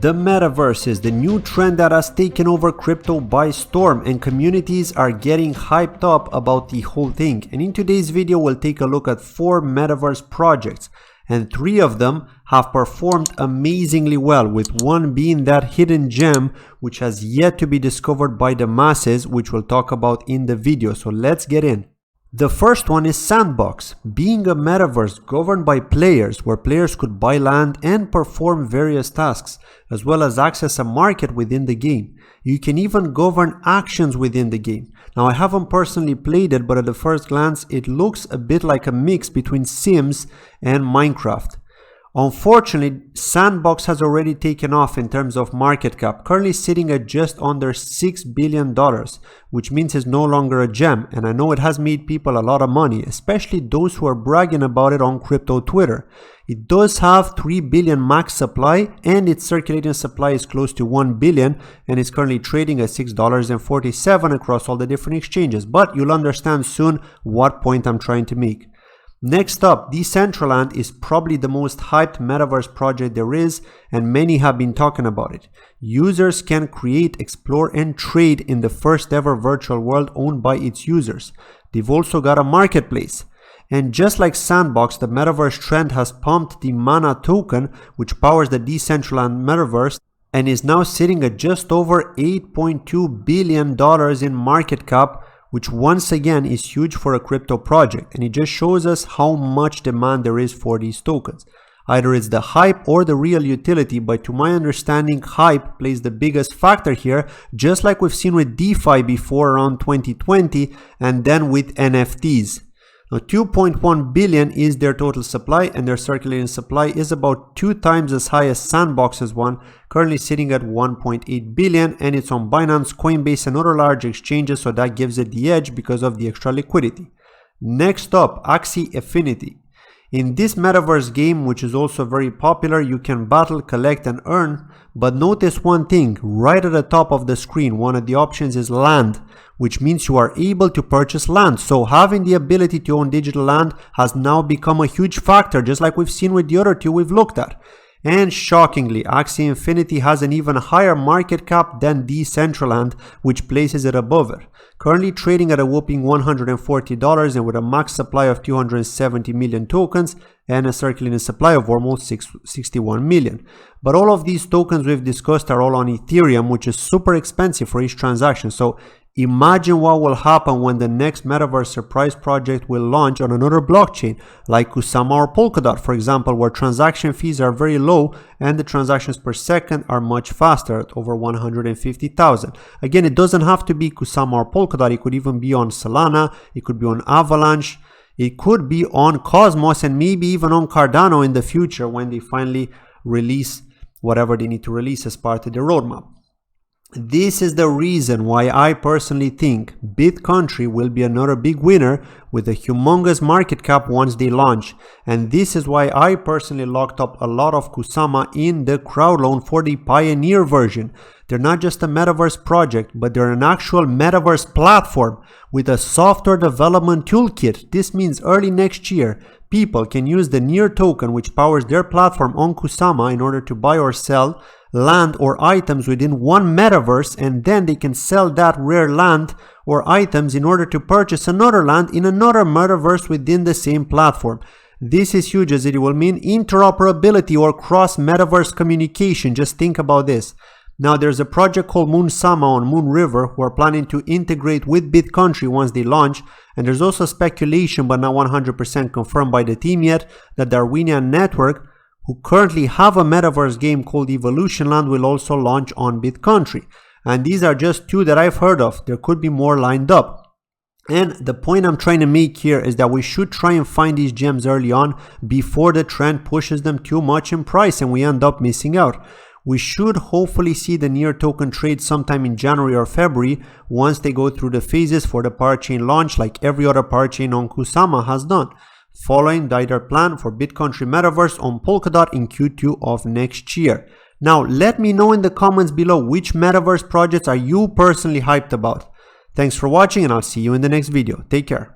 The Metaverse is the new trend that has taken over crypto by storm, and communities are getting hyped up about the whole thing. And in today's video, we'll take a look at 4 Metaverse projects, and 3 of them have performed amazingly well, with one being that hidden gem which has yet to be discovered by the masses, which we'll talk about in the video. So let's get in. The first one is Sandbox, being a metaverse governed by players, where players could buy land and perform various tasks, as well as access a market within the game. You can even govern actions within the game. Now, I haven't personally played it, but at the first glance, it looks a bit like a mix between Sims and Minecraft. Unfortunately, Sandbox has already taken off in terms of market cap, currently sitting at just under $6 billion, which means it's no longer a gem, and I know it has made people a lot of money, especially those who are bragging about it on crypto Twitter. It does have 3 billion max supply, and its circulating supply is close to 1 billion, and it's currently trading at $6.47 across all the different exchanges, but you'll understand soon what point I'm trying to make. Next up, Decentraland is probably the most hyped metaverse project there is, and many have been talking about it. Users can create, explore, and trade in the first ever virtual world owned by its users. They've also got a marketplace. And just like Sandbox, the metaverse trend has pumped the Mana token, which powers the Decentraland metaverse, and is now sitting at just over $8.2 billion in market cap, which once again is huge for a crypto project, and it just shows us how much demand there is for these tokens. Either it's the hype or the real utility, but to my understanding, hype plays the biggest factor here, just like we've seen with DeFi before around 2020, and then with NFTs. Now, 2.1 billion is their total supply, and their circulating supply is about 2 times as high as Sandbox's one, currently sitting at 1.8 billion, and it's on Binance, Coinbase, and other large exchanges, so that gives it the edge because of the extra liquidity. Next up, Axi Affinity. In this metaverse game, which is also very popular, you can battle, collect, and earn, but notice one thing, right at the top of the screen, one of the options is land, which means you are able to purchase land. So having the ability to own digital land has now become a huge factor, just like we've seen with the other 2 we've looked at. And shockingly, Axi Affinity has an even higher market cap than Decentraland, which places it above it. Currently trading at a whopping $140 and with a max supply of 270 million tokens and a circulating supply of almost 61 million. But all of these tokens we've discussed are all on Ethereum, which is super expensive for each transaction. So imagine what will happen when the next Metaverse surprise project will launch on another blockchain like Kusama or Polkadot, for example, where transaction fees are very low and the transactions per second are much faster at over 150,000. Again, it doesn't have to be Kusama or Polkadot. It could even be on Solana, it could be on Avalanche, it could be on Cosmos, and maybe even on Cardano in the future when they finally release whatever they need to release as part of the roadmap. This is the reason why I personally think bitcountry will be another big winner with a humongous market cap once they launch. And this is why I personally locked up a lot of Kusama in the crowd loan for the Pioneer version. They're not just a metaverse project, but they're an actual metaverse platform with a software development toolkit. This means early next year, people can use the Near token, which powers their platform on Kusama, in order to buy or sell land or items within one metaverse, and then they can sell that rare land or items in order to purchase another land in another metaverse within the same platform. This is huge, as it will mean interoperability or cross-metaverse communication. Just think about this. Now, there's a project called Kusama on Moon River who are planning to integrate with bitcountry once they launch, and there's also speculation, but not 100% confirmed by the team yet, that Manta Network, who currently have a metaverse game called Evolutionland, will also launch on bitcountry. And these are just 2 that I've heard of. There could be more lined up. And the point I'm trying to make here is that we should try and find these gems early on before the trend pushes them too much in price and we end up missing out. We should hopefully see the Near token trade sometime in January or February once they go through the phases for the parachain launch, like every other parachain on Kusama has done, following the either plan for bitcountry metaverse on Polkadot in Q2 of next year. Now, let me know in the comments below which metaverse projects are you personally hyped about. Thanks for watching, and I'll see you in the next video. Take care.